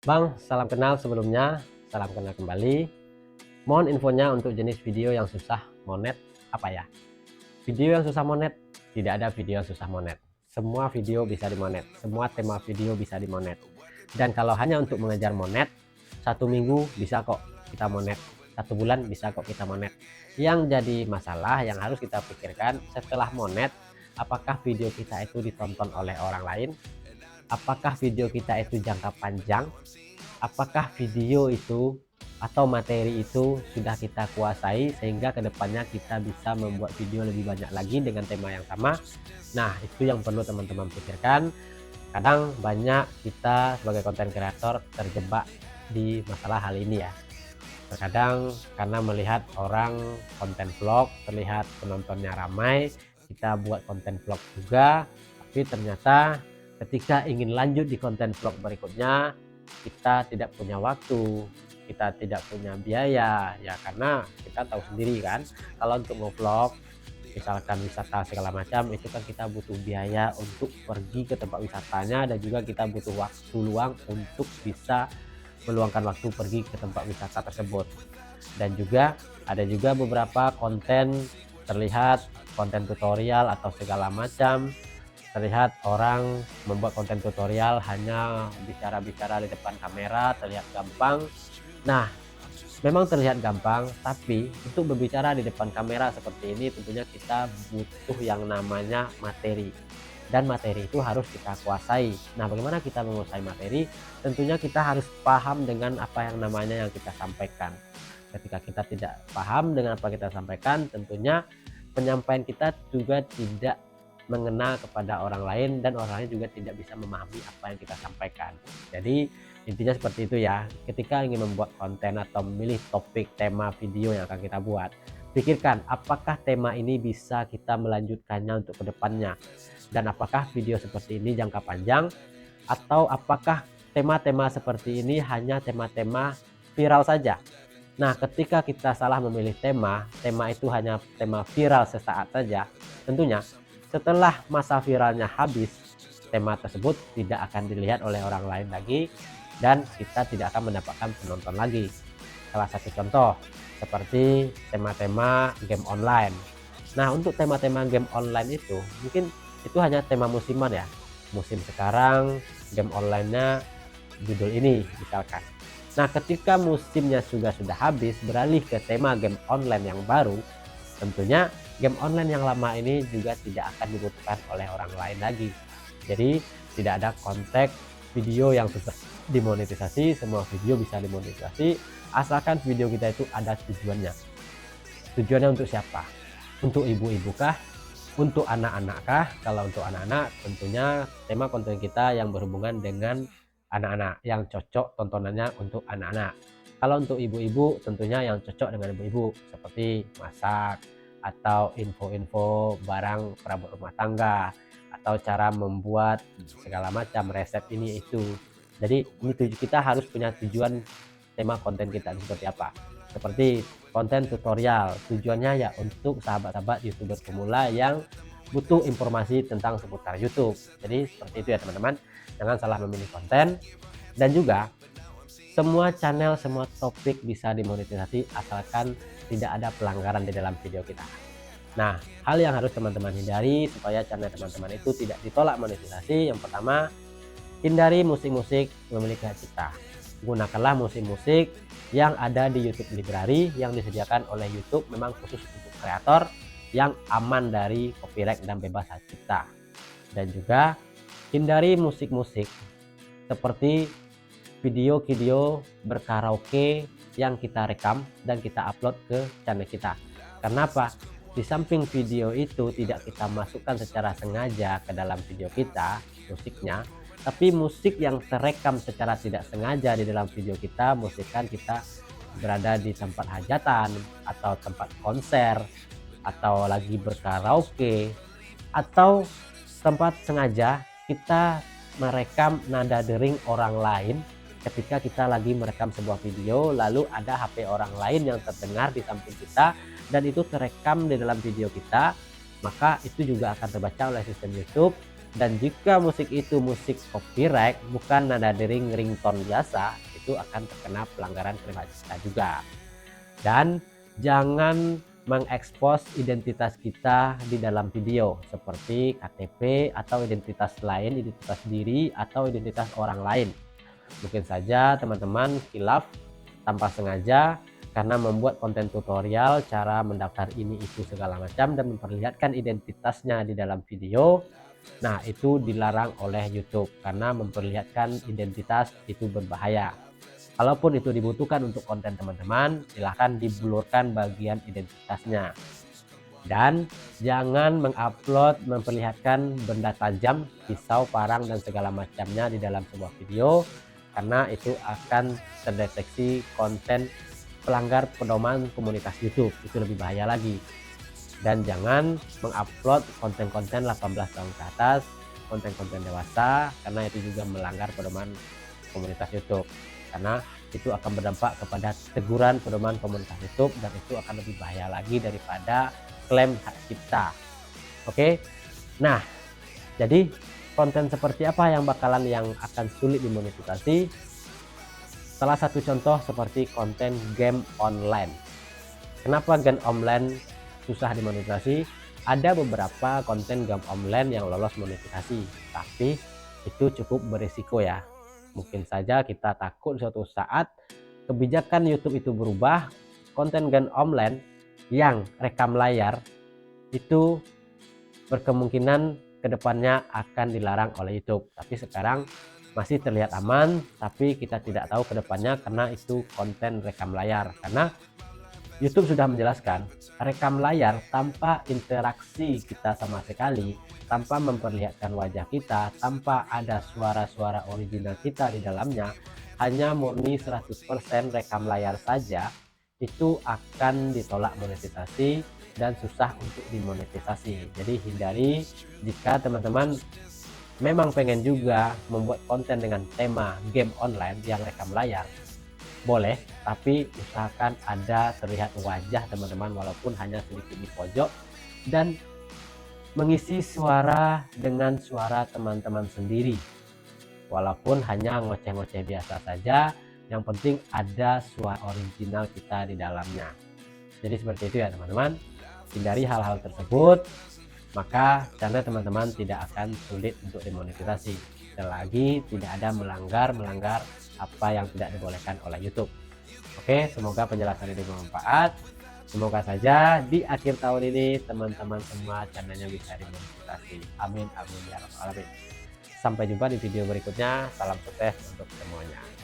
Bang, salam kenal sebelumnya, salam kenal kembali. Mohon infonya untuk jenis video yang susah monet apa ya? Video yang susah monet, tidak ada video yang susah monet. Semua video bisa dimonet, semua tema video bisa dimonet. Dan kalau hanya untuk mengejar monet, 1 minggu bisa kok kita monet, 1 bulan bisa kok kita monet. Yang jadi masalah yang harus kita pikirkan setelah monet, apakah video kita itu ditonton oleh orang lain? Apakah video kita itu jangka panjang? Apakah video itu atau materi itu sudah kita kuasai sehingga kedepannya kita bisa membuat video lebih banyak lagi dengan tema yang sama. Nah, itu yang perlu teman-teman pikirkan. Kadang banyak kita sebagai konten kreator terjebak di masalah hal ini ya. Terkadang karena melihat orang konten vlog terlihat penontonnya ramai, kita buat konten vlog juga, tapi ternyata ketika ingin lanjut di konten vlog berikutnya, kita tidak punya waktu, kita tidak punya biaya ya, karena kita tahu sendiri kan kalau untuk ngevlog misalkan wisata segala macam itu kan kita butuh biaya untuk pergi ke tempat wisatanya, dan juga kita butuh waktu luang untuk bisa meluangkan waktu pergi ke tempat wisata tersebut. Dan juga ada juga beberapa konten terlihat konten tutorial atau segala macam, terlihat orang membuat konten tutorial hanya bicara-bicara di depan kamera terlihat gampang. Nah, memang terlihat gampang, tapi untuk berbicara di depan kamera seperti ini tentunya kita butuh yang namanya materi, dan materi itu harus kita kuasai. Nah, bagaimana kita menguasai materi? Tentunya kita harus paham dengan apa yang namanya yang kita sampaikan. Ketika kita tidak paham dengan apa kita sampaikan, tentunya penyampaian kita juga tidak mengena kepada orang lain, dan orang lain juga tidak bisa memahami apa yang kita sampaikan. Jadi intinya seperti itu ya. Ketika ingin membuat konten atau memilih topik tema video yang akan kita buat, pikirkan apakah tema ini bisa kita melanjutkannya untuk kedepannya, dan apakah video seperti ini jangka panjang, atau apakah tema-tema seperti ini hanya tema-tema viral saja. Nah, ketika kita salah memilih tema, tema itu hanya tema viral sesaat saja, tentunya setelah masa viralnya habis, tema tersebut tidak akan dilihat oleh orang lain lagi, dan kita tidak akan mendapatkan penonton lagi. Salah satu contoh seperti tema-tema game online. Nah, untuk tema-tema game online itu mungkin itu hanya tema musiman ya. Musim sekarang game online-nya judul ini misalkan. Nah, ketika musimnya sudah habis, beralih ke tema game online yang baru, tentunya game online yang lama ini juga tidak akan dibutuhkan oleh orang lain lagi. Jadi tidak ada konteks video yang susah dimonetisasi, semua video bisa dimonetisasi asalkan video kita itu ada tujuannya. Tujuannya untuk siapa? Untuk ibu-ibu kah? Untuk anak-anak kah? Kalau untuk anak-anak tentunya tema konten kita yang berhubungan dengan anak-anak, yang cocok tontonannya untuk anak-anak. Kalau untuk ibu-ibu tentunya yang cocok dengan ibu-ibu seperti masak, atau info-info barang perabot rumah tangga, atau cara membuat segala macam resep ini itu. Jadi ini kita harus punya tujuan tema konten kita seperti apa. Seperti konten tutorial, tujuannya ya untuk sahabat-sahabat youtuber pemula yang butuh informasi tentang seputar YouTube. Jadi seperti itu ya teman-teman, jangan salah memilih konten. Dan juga semua channel, semua topik bisa dimonetisasi asalkan tidak ada pelanggaran di dalam video kita. Nah, hal yang harus teman-teman hindari supaya channel teman-teman itu tidak ditolak monetisasi, yang pertama, hindari musik-musik memiliki hak cipta. Gunakanlah musik-musik yang ada di YouTube Library yang disediakan oleh YouTube, memang khusus untuk kreator, yang aman dari copyright dan bebas hak cipta. Dan juga hindari musik-musik seperti video-video berkaraoke yang kita rekam dan kita upload ke channel kita. Kenapa? Di samping video itu tidak kita masukkan secara sengaja ke dalam video kita musiknya, tapi musik yang terekam secara tidak sengaja di dalam video kita, musikkan kita berada di tempat hajatan atau tempat konser, atau lagi berkaraoke, atau tempat sengaja kita merekam nada dering orang lain ketika kita lagi merekam sebuah video, lalu ada HP orang lain yang terdengar di samping kita dan itu terekam di dalam video kita, maka itu juga akan terbaca oleh sistem YouTube Dan jika musik itu musik copyright, bukan nada dering ringtone biasa, itu akan terkena pelanggaran privasi juga. Dan jangan mengekspos identitas kita di dalam video seperti KTP atau identitas lain, identitas diri atau identitas orang lain. Mungkin saja teman-teman khilaf tanpa sengaja karena membuat konten tutorial cara mendaftar ini itu segala macam dan memperlihatkan identitasnya di dalam video. Nah, itu dilarang oleh YouTube karena memperlihatkan identitas itu berbahaya. Kalaupun itu dibutuhkan untuk konten teman-teman, silahkan diblurkan bagian identitasnya. Dan jangan mengupload memperlihatkan benda tajam, pisau, parang, dan segala macamnya di dalam sebuah video, karena itu akan terdeteksi konten pelanggar pedoman komunitas YouTube. Itu lebih bahaya lagi. Dan jangan mengupload konten-konten 18 tahun ke atas, konten-konten dewasa, karena itu juga melanggar pedoman komunitas YouTube, karena itu akan berdampak kepada teguran pedoman komunitas YouTube dan itu akan lebih bahaya lagi daripada klaim hak cipta. Oke, nah jadi konten seperti apa yang akan sulit dimonetisasi? Salah satu contoh seperti konten game online. Kenapa game online susah dimonetisasi? Ada beberapa konten game online yang lolos monetisasi, tapi itu cukup berisiko ya. Mungkin saja kita takut suatu saat kebijakan YouTube itu berubah, konten game online yang rekam layar itu berkemungkinan kedepannya akan dilarang oleh YouTube. Tapi sekarang masih terlihat aman, tapi kita tidak tahu kedepannya karena itu konten rekam layar. Karena YouTube sudah menjelaskan rekam layar tanpa interaksi kita sama sekali, tanpa memperlihatkan wajah kita, tanpa ada suara-suara original kita di dalamnya, hanya murni 100% rekam layar saja, itu akan ditolak monetisasi dan susah untuk dimonetisasi. Jadi hindari jika teman-teman memang pengen juga membuat konten dengan tema game online yang rekam layar, boleh, tapi usahakan ada terlihat wajah teman-teman walaupun hanya sedikit di pojok, dan mengisi suara dengan suara teman-teman sendiri walaupun hanya ngoceh-ngoceh biasa saja, yang penting ada suara original kita di dalamnya. Jadi seperti itu ya teman-teman, hindari hal-hal tersebut, maka channel teman-teman tidak akan sulit untuk dimonetisasi selagi tidak ada melanggar apa yang tidak dibolehkan oleh YouTube. Oke, semoga penjelasan ini bermanfaat. Semoga saja di akhir tahun ini teman-teman semua channelnya bisa dimonetisasi. Amin amin ya rabbal alamin. Sampai jumpa di video berikutnya. Salam sukses untuk semuanya.